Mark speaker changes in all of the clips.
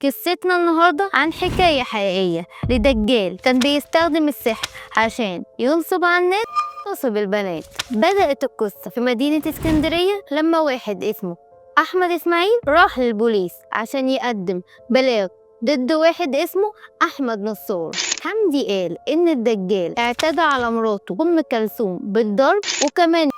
Speaker 1: قصتنا النهاردة عن حكاية حقيقية لدجال كان بيستخدم السحر عشان ينصب على الناس ويغصب البنات. بدأت القصة في مدينة اسكندرية لما واحد اسمه أحمد إسماعيل راح للبوليس عشان يقدم بلاغ ضد واحد اسمه أحمد نصار. حمدي قال إن الدجال اعتدى على مراته أم كلثوم بالضرب وكمان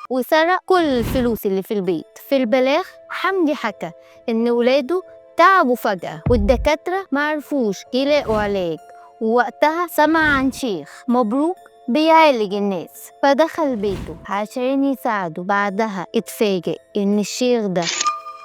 Speaker 1: وسرق كل الفلوس اللي في البيت. في البلاغ حمدي حكى إن ولاده تعبوا فجأة والدكاترة معرفوش يلاقوا علاج، ووقتها سمع عن شيخ مبروك بيعالج الناس فدخل بيته عشان يساعده. بعدها اتفاجئ إن الشيخ ده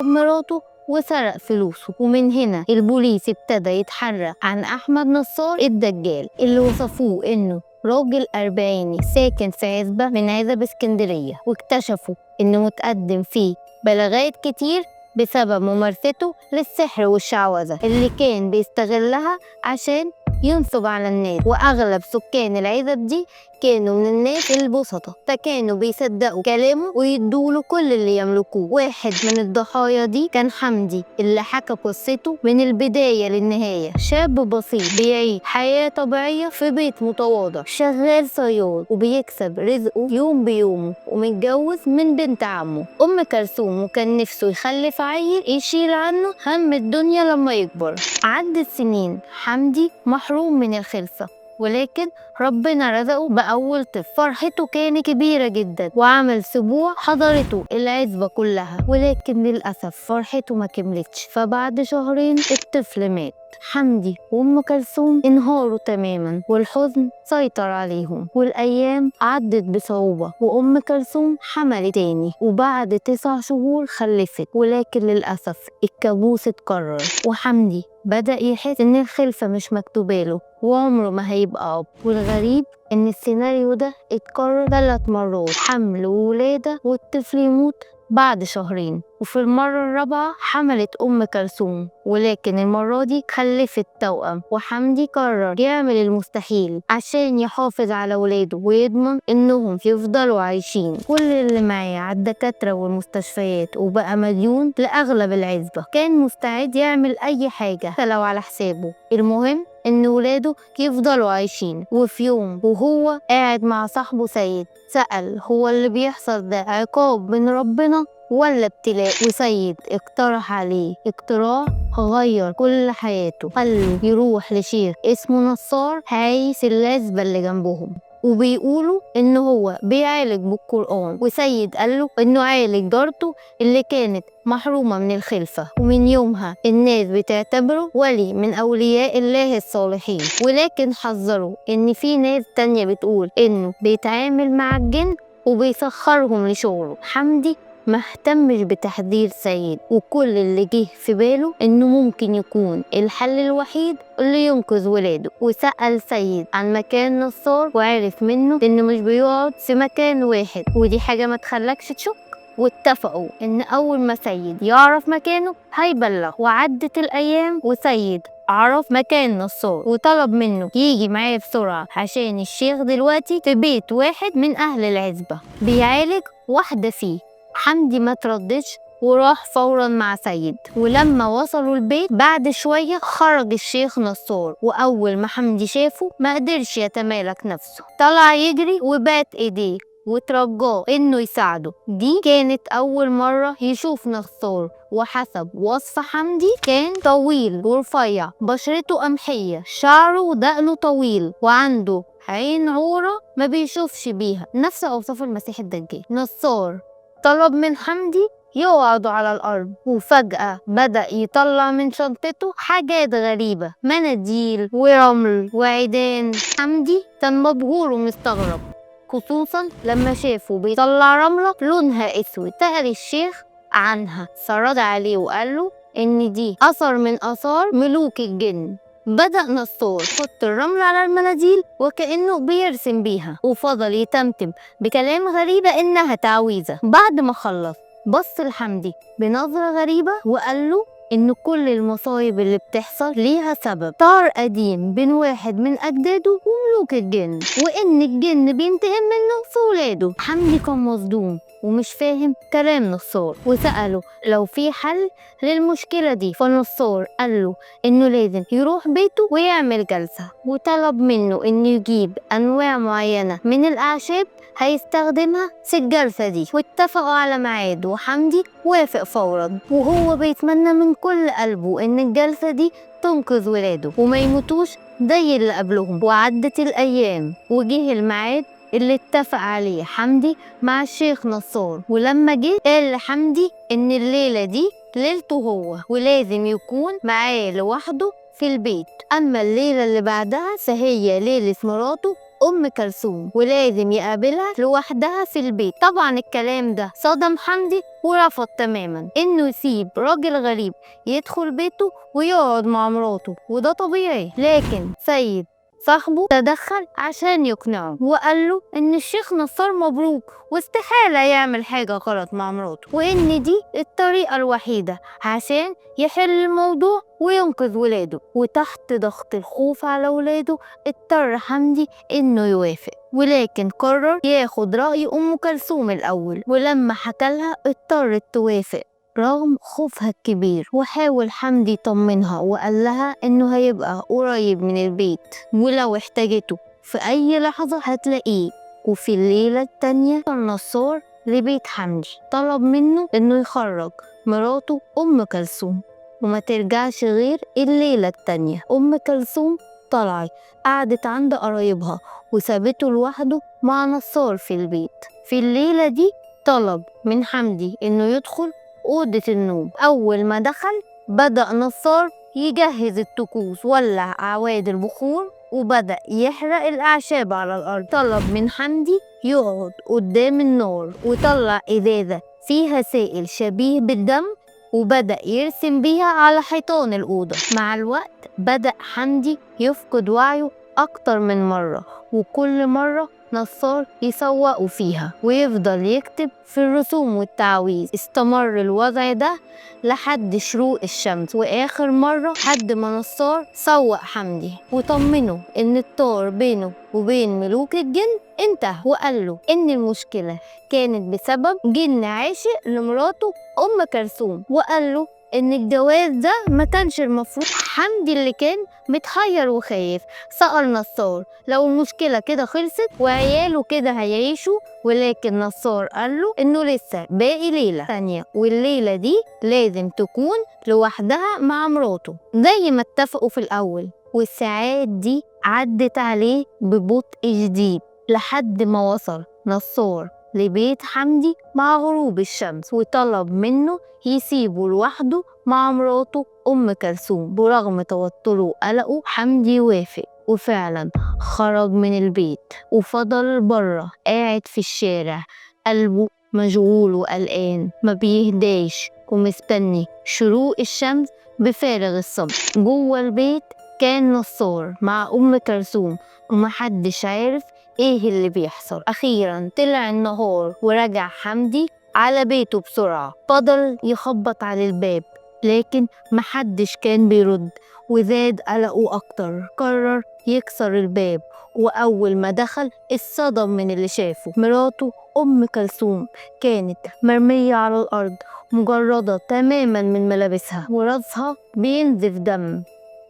Speaker 1: مراته وسرق فلوسه، ومن هنا البوليس ابتدى يتحرك عن أحمد نصار الدجال اللي وصفوه إنه راجل أربعيني ساكن في عزبة من عزب اسكندرية، واكتشفوا إنه متقدم فيه بلاغات كتير بسبب ممارسته للسحر والشعوذة اللي كان بيستغلها عشان ينصب على الناس. وأغلب سكان العزب دي كانوا من الناس البسطة، فكانوا بيصدقوا كلامه ويدوله كل اللي يملكوه. واحد من الضحايا دي كان حمدي اللي حكى قصته من البداية للنهاية. شاب بسيط بيعيش حياة طبيعية في بيت متواضع، شغال صياد وبيكسب رزقه يوم بيومه، ومتجوز من بنت عمه أم كلثوم، وكان نفسه يخلف عيل يشيل عنه هم الدنيا لما يكبر. عدت سنين، حمدي محروم من الخلفة، ولكن ربنا رزقه بأول طفل. فرحته كانت كبيرة جدا وعمل سبوع حضرته العزبة كلها، ولكن للأسف فرحته ما كملتش. فبعد شهرين الطفل مات. حمدي وأم كلثوم انهاروا تماما والحزن سيطر عليهم، والأيام عدت بصعوبة وأم كلثوم حملت تاني، وبعد 9 شهور خلفت. ولكن للأسف الكابوس اتكرر وحمدي بدأ يحس إن الخلفة مش مكتوباله وعمره ما هيبقى أب. والغريب إن السيناريو ده اتكرر 3 مرات، حمل وولادة والطفل يموت بعد شهرين. وفي المرة الرابعة حملت أم كلثوم، ولكن المرة دي خلفت توأم. وحمدي قرر يعمل المستحيل عشان يحافظ على ولاده ويضمن إنهم يفضلوا عايشين. كل اللي معاه على الدكاترة والمستشفيات، وبقى مديون لأغلب العزبة. كان مستعد يعمل أي حاجة حتى لو على حسابه، المهم إن ولاده يفضلوا عايشين. وفي يوم وهو قاعد مع صاحبه سيد سأل هو اللي بيحصل ده عقاب من ربنا ولا ابتلاء؟ وسيد اقترح عليه اقتراح غير كل حياته، قاله يروح لشيخ اسمه نصار عايش العزبة اللي جنبهم، وبيقولوا إن هو بيعالج بالقرآن. وسيد قاله إنه عالج جارته اللي كانت محرومة من الخلفة، ومن يومها الناس بتعتبره ولي من أولياء الله الصالحين. ولكن حذروا إن في ناس تانية بتقول إنه بيتعامل مع الجن وبيسخرهم لشغله. حمدي مهتمش بتحذير سيد، وكل اللي جه في باله إنه ممكن يكون الحل الوحيد اللي ينقذ ولاده. وسأل سيد عن مكان نصار وعرف منه إنه مش بيقعد في مكان واحد، ودي حاجة ما تخلكش تشك. واتفقوا إن أول ما سيد يعرف مكانه هيبلغ. وعدت الأيام وسيد عرف مكان نصار وطلب منه يجي معاه بسرعة عشان الشيخ دلوقتي في بيت واحد من أهل العزبة بيعالج واحدة فيه. حمدي ما تردش وراح فورا مع سيد. ولما وصلوا البيت بعد شوية خرج الشيخ نصار، وأول ما حمدي شافه ما قدرش يتمالك نفسه، طلع يجري وبات ايديه وترجاه انه يساعده. دي كانت اول مرة يشوف نصار، وحسب وصف حمدي كان طويل ورفيع، بشرته قمحية، شعره ودقنه طويل، وعنده عين عورة ما بيشوفش بيها، نفس اوصاف المسيح الدجال. نصار طلب من حمدي يقعدوا على الأرض، وفجأة بدأ يطلع من شنطته حاجات غريبة، مناديل ورمل وعيدان. حمدي كان مبهور ومستغرب، خصوصا لما شافه بيطلع رملة لونها اسود. سأل الشيخ عنها، سرد عليه وقاله إن دي أثر من آثار ملوك الجن. بدأ نصار يحط الرمل على المناديل وكأنه بيرسم بيها، وفضل يتمتم بكلام غريبة إنها تعويذة. بعد ما خلص بص لحمدي بنظرة غريبة وقاله إن كل المصايب اللي بتحصل ليها سبب، طار قديم بين واحد من أجداده وملوك الجن، وإن الجن بينتقم منه في ولاده. حمدي كان مصدوم ومش فاهم كلام نصار، وسأله لو في حل للمشكلة دي. فنصار قال له إنه لازم يروح بيته ويعمل جلسة، وطلب منه إنه يجيب أنواع معينة من الأعشاب هيستخدمها في الجلسة دي. واتفقوا على ميعاد، وحمدي وافق فورا، وهو بيتمنى من كل قلبه إن الجلسة دي تنقذ ولاده وما يموتوش زي اللي قبلهم. وعدت الأيام وجه الميعاد اللي اتفق عليه حمدي مع الشيخ نصار. ولما جه قال لحمدي إن الليلة دي ليلته هو، ولازم يكون معاه لوحده في البيت. أما الليلة اللي بعدها فهي ليلة مراته أم كلثوم، ولازم يقابلها لوحدها في البيت. طبعا الكلام ده صدم حمدي ورفض تماما إنه يسيب راجل غريب يدخل بيته ويقعد مع مراته، وده طبيعي. لكن سيد صاحبه تدخل عشان يقنعه، وقال له إن الشيخ نصار مبروك واستحالة يعمل حاجة غلط مع مراته، وإن دي الطريقة الوحيدة عشان يحل الموضوع وينقذ ولاده. وتحت ضغط الخوف على ولاده اضطر حمدي إنه يوافق، ولكن قرر ياخد رأي أم كلثوم الأول. ولما حكالها اضطرت توافق رغم خوفها الكبير. وحاول حمدي يطمنها وقال لها إنه هيبقى قريب من البيت، ولو احتاجته في أي لحظة هتلاقيه. وفي الليلة التانية نصار لبيت حمدي طلب منه إنه يخرج مراته أم كلثوم وما ترجعش غير الليلة التانية. أم كلثوم طلعت قعدت عند قرايبها وسابته لوحده مع نصار في البيت. في الليلة دي طلب من حمدي إنه يدخل أوضة النوم. أول ما دخل بدأ نصار يجهز الطقوس، ولع أعواد البخور وبدأ يحرق الأعشاب على الأرض. طلب من حمدي يقعد قدام النار وطلع إزازة فيها سائل شبيه بالدم وبدأ يرسم بيها على حيطان الأوضة. مع الوقت بدأ حمدي يفقد وعيه أكتر من مرة، وكل مرة نصار يسوقه فيها ويفضل يكتب في الرسوم والتعويذ. استمر الوضع ده لحد شروق الشمس، وآخر مرة حد ما نصار سوق حمدي وطمنه إن الطار بينه وبين ملوك الجن انتهى، وقال له إن المشكلة كانت بسبب جن عاشق لمراته أم كلثوم، وقال له إن الجواز ده ما كانش المفروض. حمدي اللي كان متحير وخايف سأل نصار لو المشكلة كده خلصت وعياله كده هيعيشوا، ولكن نصار قال له إنه لسه باقي ليلة ثانية، والليلة دي لازم تكون لوحدها مع مراته زي ما اتفقوا في الأول. والساعات دي عدت عليه ببطء شديد لحد ما وصل نصار لبيت حمدي مع غروب الشمس، وطلب منه يسيبه لوحده مع مراته أم كلثوم. برغم توتره وقلقه حمدي وافق، وفعلا خرج من البيت وفضل بره قاعد في الشارع قلبه مشغول وقلقان ما بيهداش ومستني شروق الشمس بفارغ الصبر. جوه البيت كان نصار مع أم كلثوم ومحدش عارف ايه اللي بيحصل. اخيرا طلع النهار ورجع حمدي على بيته بسرعة. فضل يخبط على الباب لكن محدش كان بيرد، وزاد قلقه اكتر. قرر يكسر الباب، واول ما دخل اتصدم من اللي شافه. مراته ام كلثوم كانت مرمية على الارض مجردة تماما من ملابسها، وراسها بينزف دم،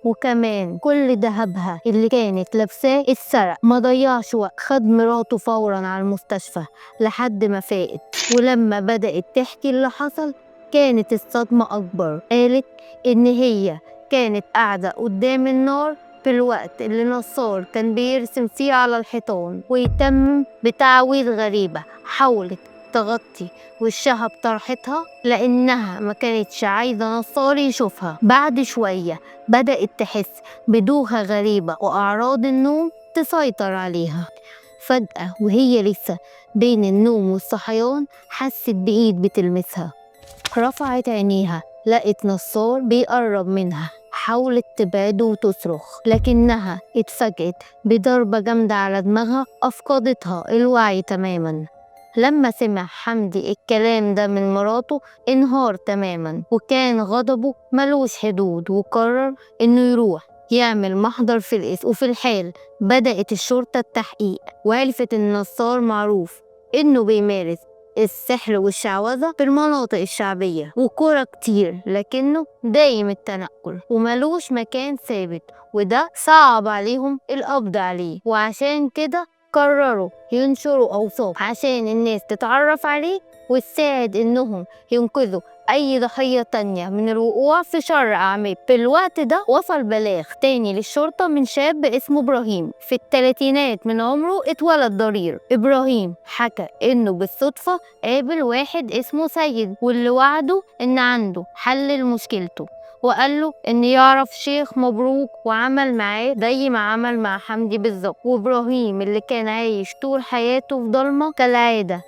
Speaker 1: وكمان كل دهبها اللي كانت لابساه اتسرق. ما ضيعش وقت، خد مراته فورا على المستشفى لحد ما فاقت. ولما بدأت تحكي اللي حصل كانت الصدمة أكبر. قالت إن هي كانت قاعدة قدام النار في الوقت اللي نصار كان بيرسم فيه على الحيطان ويتم بتعويذ غريبة. حاولت تغطي وشها بطرحتها لأنها ما كانتش عايزة نصار يشوفها. بعد شوية بدأت تحس بدوخة غريبة وأعراض النوم تسيطر عليها. فجأة وهي لسه بين النوم والصحيان حست بإيد بتلمسها. رفعت عينيها لقت نصار بيقرب منها. حاولت تبعده وتصرخ لكنها اتفاجئت بضربة جامدة على دماغها أفقدتها الوعي تماما. لما سمع حمدي الكلام ده من مراته انهار تماما، وكان غضبه ملوش حدود، وقرر انه يروح يعمل محضر في القسم. وفي الحال بدأت الشرطة التحقيق، وعرفت ان نصار معروف انه بيمارس السحر والشعوذة في المناطق الشعبية وكرة كتير، لكنه دايم التنقل وملوش مكان ثابت، وده صعب عليهم القبض عليه. وعشان كده قرروا ينشروا أوصاف عشان الناس تتعرف عليه وتساعد إنهم ينقذوا أي ضحية تانية من الوقوع في شر أعمال. في الوقت ده وصل بلاغ تاني للشرطة من شاب اسمه إبراهيم في الثلاثينات من عمره، اتولد ضرير. إبراهيم حكى إنه بالصدفة قابل واحد اسمه سيد، واللي وعده إن عنده حل لمشكلته، وقال له إن يعرف شيخ مبروك، وعمل معاه زي ما عمل مع حمدي بالظبط. وإبراهيم اللي كان عايش طول حياته في ضلمة كالعادة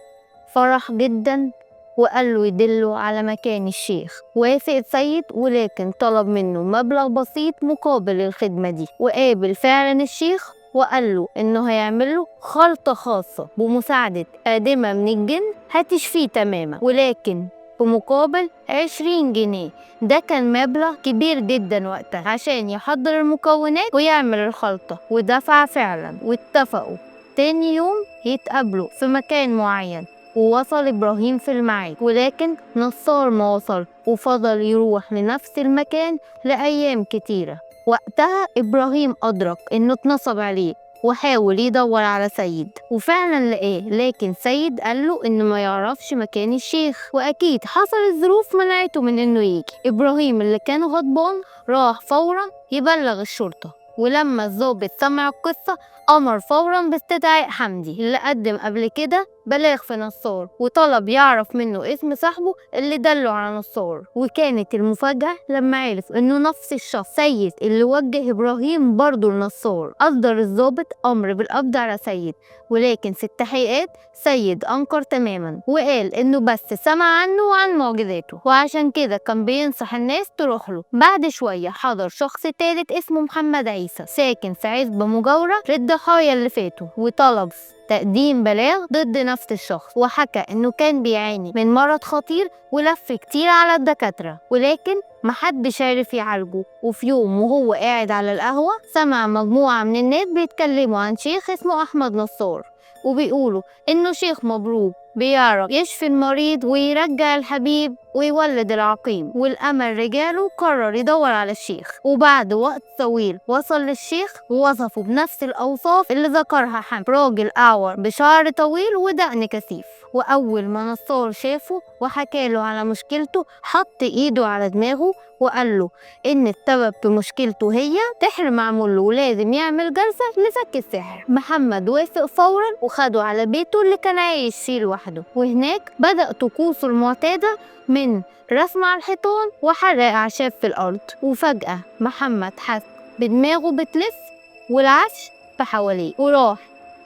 Speaker 1: فرح جدا وقال له يدله على مكان الشيخ. وافق السيد، ولكن طلب منه مبلغ بسيط مقابل الخدمة دي. وقابل فعلا الشيخ وقال له انه هيعمل له خلطة خاصة بمساعدة قادمة من الجن هتشفيه تماما، ولكن في مقابل 20 جنيه. ده كان مبلغ كبير جدا وقتها عشان يحضر المكونات ويعمل الخلطة، ودفع فعلا. واتفقوا تاني يوم يتقابلوا في مكان معين، ووصل إبراهيم في الميعاد، ولكن نصار ما وصل وفضل يروح لنفس المكان لأيام كتيرة. وقتها إبراهيم أدرك إنه اتنصب عليه وحاول يدور على سيد، وفعلا لقاه، لكن سيد قاله إنه ما يعرفش مكان الشيخ، وأكيد حصلت ظروف منعته من إنه يجي. إبراهيم اللي كان غضبان راح فورا يبلغ الشرطة، ولما الضابط سمع القصة أمر فورا باستدعاء حمدي اللي قدم قبل كده بلاغ في نصار، وطلب يعرف منه اسم صاحبه اللي دله على نصار. وكانت المفاجأة لما عرف انه نفس الشخص سيد اللي وجه ابراهيم برضه لنصار. اصدر الضابط امر بالقبض على سيد، ولكن في التحقيقات سيد انكر تماما وقال انه بس سمع عنه وعن معجزاته، وعشان كده كان بينصح الناس تروح له. بعد شوية حضر شخص تالت اسمه محمد عيسى ساكن في عزبة مجاورة للضحايا اللي فاتوا، وطلب تقديم بلاغ ضد نفس الشخص، وحكى انه كان بيعاني من مرض خطير ولف كتير على الدكاترة ولكن محدش عارف يعالجه. وفي يوم وهو قاعد على القهوة سمع مجموعة من الناس بيتكلموا عن شيخ اسمه أحمد نصار، وبيقولوا إنه شيخ مبروك بيعرف يشفي المريض ويرجع الحبيب ويولد العقيم. والأمل رجاله قرر يدور على الشيخ، وبعد وقت طويل وصل للشيخ ووصفه بنفس الأوصاف اللي ذكرها حمد، راجل أعور بشعر طويل ودقن كثيف. وأول ما نصار شافه وحكاله على مشكلته حط إيده على دماغه وقال له إن السبب في مشكلته هي سحر معمول له ولازم يعمل جلسة لفك السحر. محمد وافق فورا وخده على بيته اللي كان عايش فيه لوحده، وهناك بدأ طقوسه المعتادة من رسم على الحيطان وحرق أعشاب في الأرض. وفجأة محمد حس بدماغه بتلف والعفش في حواليه، وراح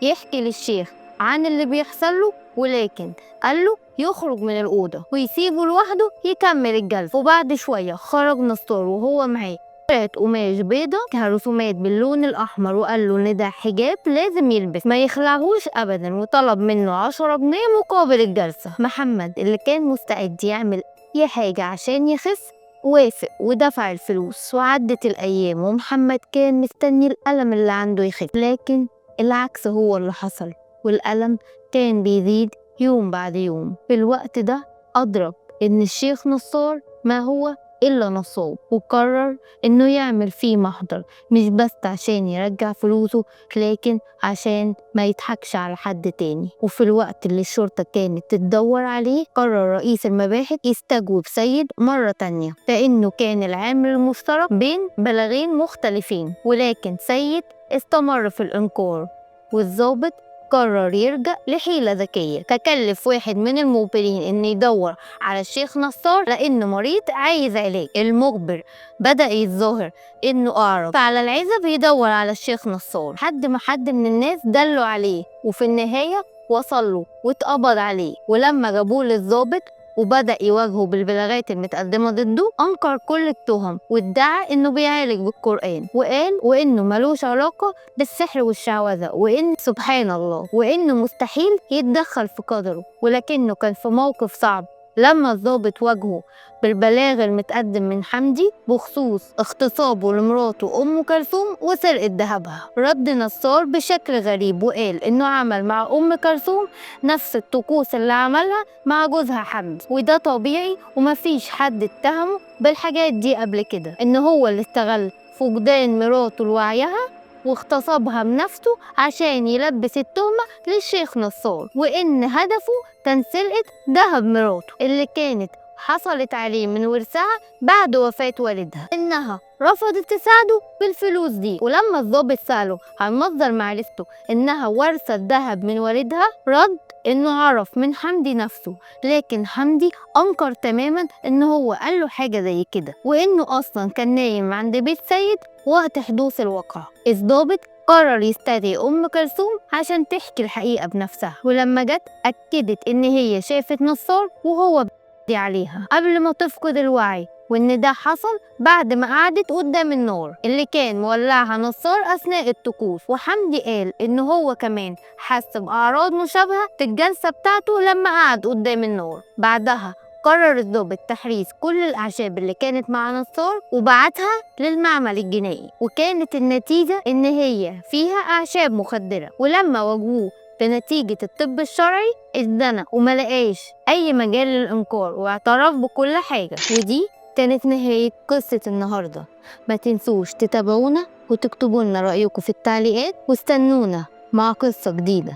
Speaker 1: يحكي للشيخ عن اللي بيحصل له، ولكن قال له يخرج من الأوضة ويسيبه لوحده يكمل الجلسة. وبعد شوية خرج نصار وهو معاه قطعة قماش بيضة فيها رسومات باللون الأحمر، وقال له إن ده حجاب لازم يلبس ما يخلعهوش أبدا، وطلب منه 10 جنيه مقابل الجلسة. محمد اللي كان مستعد يعمل أي حاجة عشان يخف وافق ودفع الفلوس. وعدت الأيام ومحمد كان مستني الألم اللي عنده يخف، لكن العكس هو اللي حصل، والألم كان بيزيد يوم بعد يوم. في الوقت ده أدرك إن الشيخ نصار ما هو إلا نصاب، وقرر إنه يعمل فيه محضر مش بس عشان يرجع فلوسه لكن عشان ما يضحكش على حد تاني. وفي الوقت اللي الشرطة كانت تدور عليه قرر رئيس المباحث يستجوب سيد مرة تانية، لأنه كان العامل المشترك بين بلاغين مختلفين، ولكن سيد استمر في الإنكار. والضابط قرر يرجع لحيلة ذكية، تكلف واحد من المخبرين إنه يدور على الشيخ نصار لأنه مريض عايز علاج. المخبر بدأ يتظاهر إنه أعرج، فعلى العزب يدور على الشيخ نصار لحد ما حد من الناس دلوا عليه، وفي النهاية وصله واتقبض عليه. ولما جابوه للضابط وبدأ يواجهه بالبلاغات المتقدمة ضده أنكر كل التهم وادعى إنه بيعالج بالقرآن، وقال وإنه ملوش علاقة بالسحر والشعوذة، وإن سبحان الله وإنه مستحيل يتدخل في قدره، ولكنه كان في موقف صعب لما الضابط واجهه بالبلاغ المتقدم من حمدي بخصوص اغتصابه لمراته أم كلثوم وسرقة ذهبها، رد نصار بشكل غريب وقال إنه عمل مع أم كلثوم نفس الطقوس اللي عملها مع جوزها حمدي، وده طبيعي ومفيش حد اتهمه بالحاجات دي قبل كده، إن هو اللي استغل فقدان مراته لوعيها واغتصبها بنفسه عشان يلبس التهمة للشيخ نصار، وإن هدفه كان سرقة ذهب مراته اللي كانت حصلت عليه من ورثها بعد وفاة والدها، إنها رفضت تساعده بالفلوس دي. ولما الضابط سأله عن مصدر معرفته إنها ورثت ذهب من والدها رد إنه عرف من حمدي نفسه، لكن حمدي أنكر تماما إن هو قال له حاجة زي كده، وإنه أصلا كان نايم عند بيت سيد وقت حدوث الواقعة. الضابط قرر يستدعي أم كلثوم عشان تحكي الحقيقة بنفسها، ولما جت أكدت إن هي شافت نصار وهو بيدي عليها قبل ما تفقد الوعي، وإن ده حصل بعد ما قعدت قدام النار اللي كان مولعها نصار أثناء الطقوس. وحمدي قال إن هو كمان حس بأعراض مشابهة في الجلسة بتاعته لما قعد قدام النار. بعدها قرر الضابط تحريز كل الأعشاب اللي كانت مع نصار وبعتها للمعمل الجنائي، وكانت النتيجة إن هي فيها أعشاب مخدرة. ولما واجهوه بنتيجة الطب الشرعي اتزنق وملقاش أي مجال للإنكار واعترف بكل حاجة. ودي كانت نهاية قصة النهاردة. ما تنسوش تتابعونا وتكتبوا لنا رأيكم في التعليقات، واستنونا مع قصة جديدة.